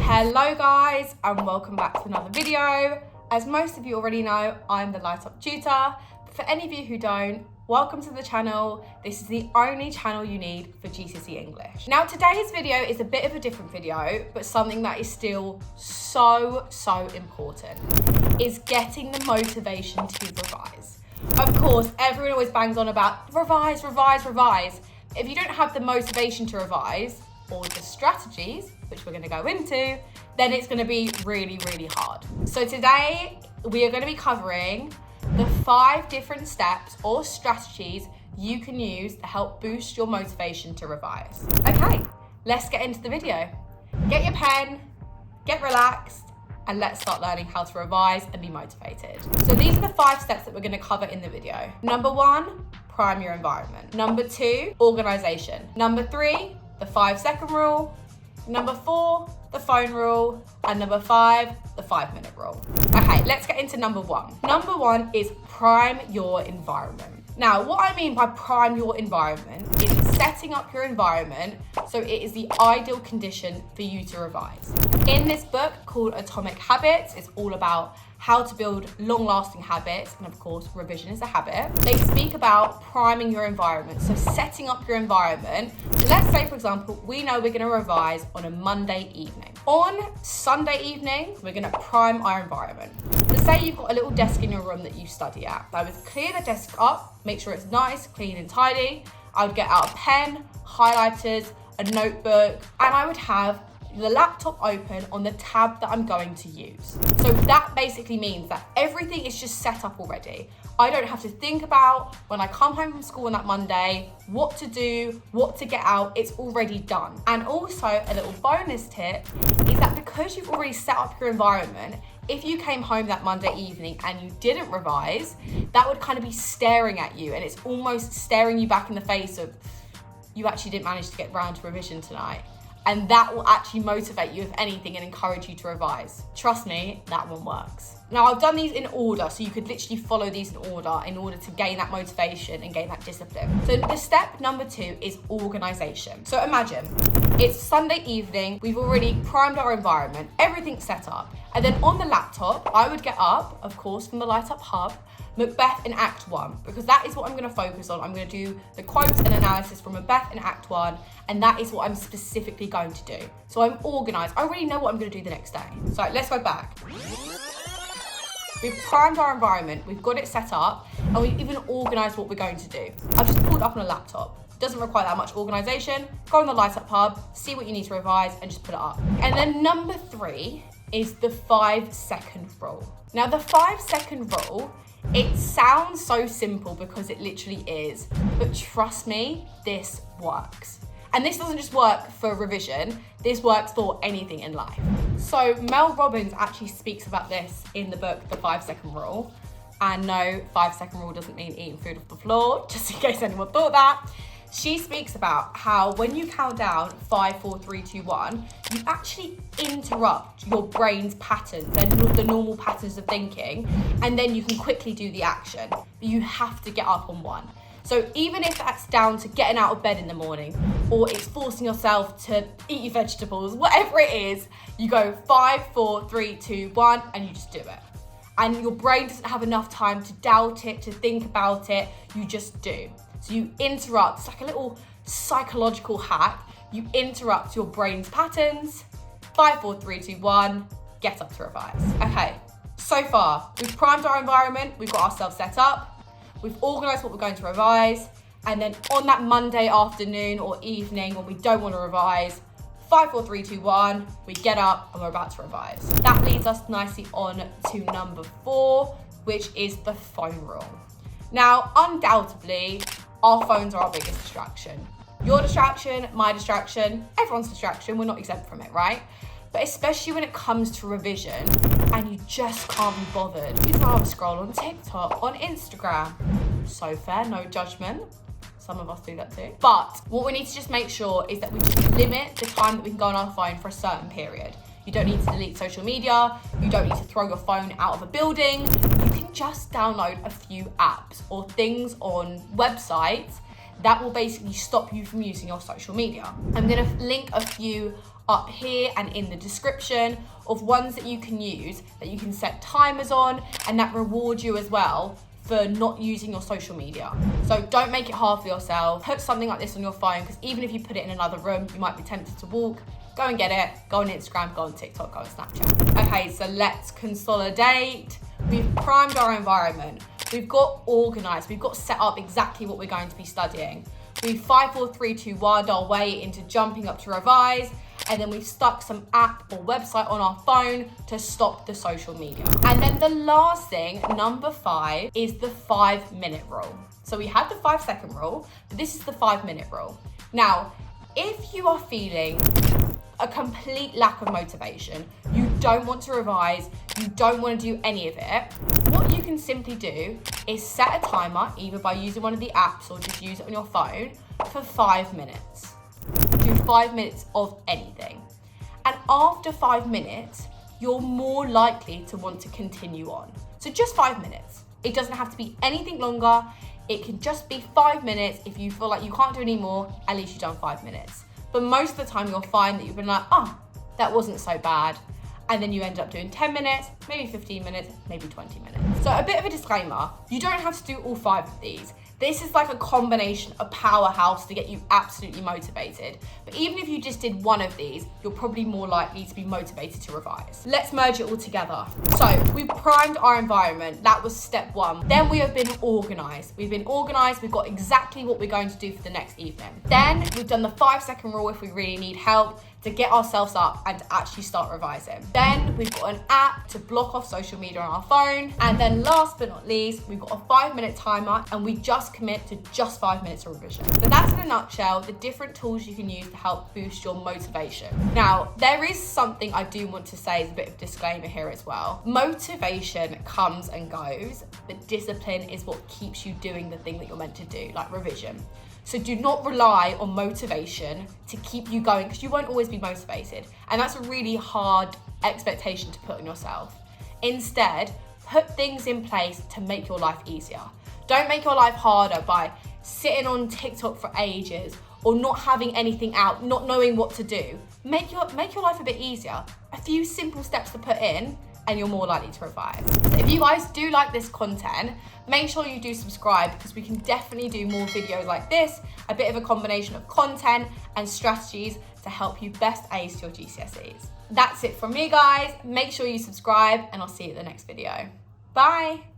Hello guys, and welcome back to another video. As most of you already know, I'm the Light Up Tutor. But for any of you who don't, welcome to the channel. This is the only channel you need for GCSE English. Now today's video is a bit of a different video, but something that is still so important is getting the motivation to revise. Of course, everyone always bangs on about revise. If you don't have the motivation to revise, or the strategies, which we're going to go into, then it's going to be really hard. So today we are going to be covering the 5 different steps or strategies you can use to help boost your motivation to revise. Okay, let's get into the video. Get your pen, get relaxed, and let's start learning how to revise and be motivated. So these are the 5 steps that we're going to cover in the video. Number 1, prime your environment. Number 2, organization. Number 3, the 5-second rule. Number 4, the phone rule. And number 5, the 5-minute rule. Okay, let's get into number 1. Number 1 is prime your environment. Now, what I mean by prime your environment is setting up your environment so it is the ideal condition for you to revise. In this book called Atomic Habits, it's all about how to build long-lasting habits, and of course, revision is a habit. They speak about priming your environment, so setting up your environment. So let's say, for example, we know we're gonna revise on a Monday evening. On Sunday evening, we're gonna prime our environment. So say you've got a little desk in your room that you study at. I would clear the desk up, make sure it's nice, clean and tidy. I would get out a pen, highlighters, a notebook, and I would have the laptop open on the tab that I'm going to use. So that basically means that everything is just set up already. I don't have to think about when I come home from school on that Monday, what to do, what to get out, it's already done. And also a little bonus tip is that because you've already set up your environment, if you came home that Monday evening and you didn't revise, that would kind of be staring at you, and it's almost staring you back in the face of, you actually didn't manage to get round to revision tonight. And that will actually motivate you, if anything, and encourage you to revise. Trust me, that one works. Now, I've done these in order, so you could literally follow these in order to gain that motivation and gain that discipline. So the step number 2 is organization. So imagine, it's Sunday evening, we've already primed our environment, everything's set up. And then on the laptop, I would get up, of course, from the Light Up Hub, Macbeth in Act 1, because that is what I'm going to focus on. I'm going to do the quotes and analysis from Macbeth in Act 1, and that is what I'm specifically going to do. So I'm organised. I already know what I'm going to do the next day. So let's go back. We've primed our environment, we've got it set up, and we've even organised what we're going to do. I've just pulled it up on a laptop. Doesn't require that much organisation. Go on the Light Up Hub, see what you need to revise, and just put it up. And then number 3 is the 5-second rule. Now, the 5-second rule, it sounds so simple because it literally is, but trust me, this works. And this doesn't just work for revision, this works for anything in life. So Mel Robbins actually speaks about this in the book, The 5-Second Rule. And no, 5-second rule doesn't mean eating food off the floor, just in case anyone thought that. She speaks about how when you count down 5, 4, 3, 2, 1, you actually interrupt your brain's patterns and the normal patterns of thinking, and then you can quickly do the action. But you have to get up on 1. So even if that's down to getting out of bed in the morning, or it's forcing yourself to eat your vegetables, whatever it is, you go 5, 4, 3, 2, 1, and you just do it. And your brain doesn't have enough time to doubt it, to think about it, you just do. So you interrupt, it's like a little psychological hack. You interrupt your brain's patterns. 5, 4, 3, 2, 1, get up to revise. Okay, so far, we've primed our environment, we've got ourselves set up, we've organised what we're going to revise, and then on that Monday afternoon or evening when we don't want to revise, 5, 4, 3, 2, 1, we get up and we're about to revise. That leads us nicely on to number 4, which is the phone rule. Now, undoubtedly, our phones are our biggest distraction. Your distraction, my distraction, everyone's distraction, we're not exempt from it, right? But especially when it comes to revision and you just can't be bothered. You'd rather scroll on TikTok, on Instagram. So fair, no judgment. Some of us do that too. But what we need to just make sure is that we just limit the time that we can go on our phone for a certain period. You don't need to delete social media. You don't need to throw your phone out of a building. You can just download a few apps or things on websites that will basically stop you from using your social media. I'm gonna link a few up here and in the description of ones that you can use, that you can set timers on and that reward you as well for not using your social media. So don't make it hard for yourself. Put something like this on your phone, because even if you put it in another room, you might be tempted to walk. Go and get it. Go on Instagram, go on TikTok, go on Snapchat. Okay, so let's consolidate. We've primed our environment. We've got organized. We've got set up exactly what we're going to be studying. We've 5, 4, 3, 2, 1 our way into jumping up to revise. And then we've stuck some app or website on our phone to stop the social media. And then the last thing, number 5, is the 5-minute rule. So we had the 5-second rule, but this is the 5-minute rule. Now, if you are feeling a complete lack of motivation, you don't want to revise, you don't want to do any of it, what you can simply do is set a timer, either by using one of the apps or just use it on your phone, for 5 minutes. Do 5 minutes of anything. And after 5 minutes, you're more likely to want to continue on. So just 5 minutes. It doesn't have to be anything longer. It can just be 5 minutes. If you feel like you can't do any more, at least you've done 5 minutes. But most of the time you'll find that you've been like, oh, that wasn't so bad. And then you end up doing 10 minutes, maybe 15 minutes, maybe 20 minutes. So a bit of a disclaimer, you don't have to do all 5 of these. This is like a combination, a powerhouse to get you absolutely motivated. But even if you just did one of these, you're probably more likely to be motivated to revise. Let's merge it all together. So we've primed our environment. That was step 1. Then we have been organized. We've been organized. We've got exactly what we're going to do for the next evening. Then we've done the 5-second rule if we really need help to get ourselves up and to actually start revising. Then we've got an app to block off social media on our phone. And then last but not least, we've got a 5-minute timer and we just commit to just 5 minutes of revision. So that's in a nutshell, the different tools you can use to help boost your motivation. Now, there is something I do want to say as a bit of a disclaimer here as well. Motivation comes and goes, but discipline is what keeps you doing the thing that you're meant to do, like revision. So do not rely on motivation to keep you going, because you won't always be motivated. And that's a really hard expectation to put on yourself. Instead, put things in place to make your life easier. Don't make your life harder by sitting on TikTok for ages or not having anything out, not knowing what to do. Make your life a bit easier. A few simple steps to put in and you're more likely to revise. So if you guys do like this content, make sure you do subscribe, because we can definitely do more videos like this, a bit of a combination of content and strategies to help you best ace your GCSEs. That's it from me, guys. Make sure you subscribe and I'll see you at the next video. Bye.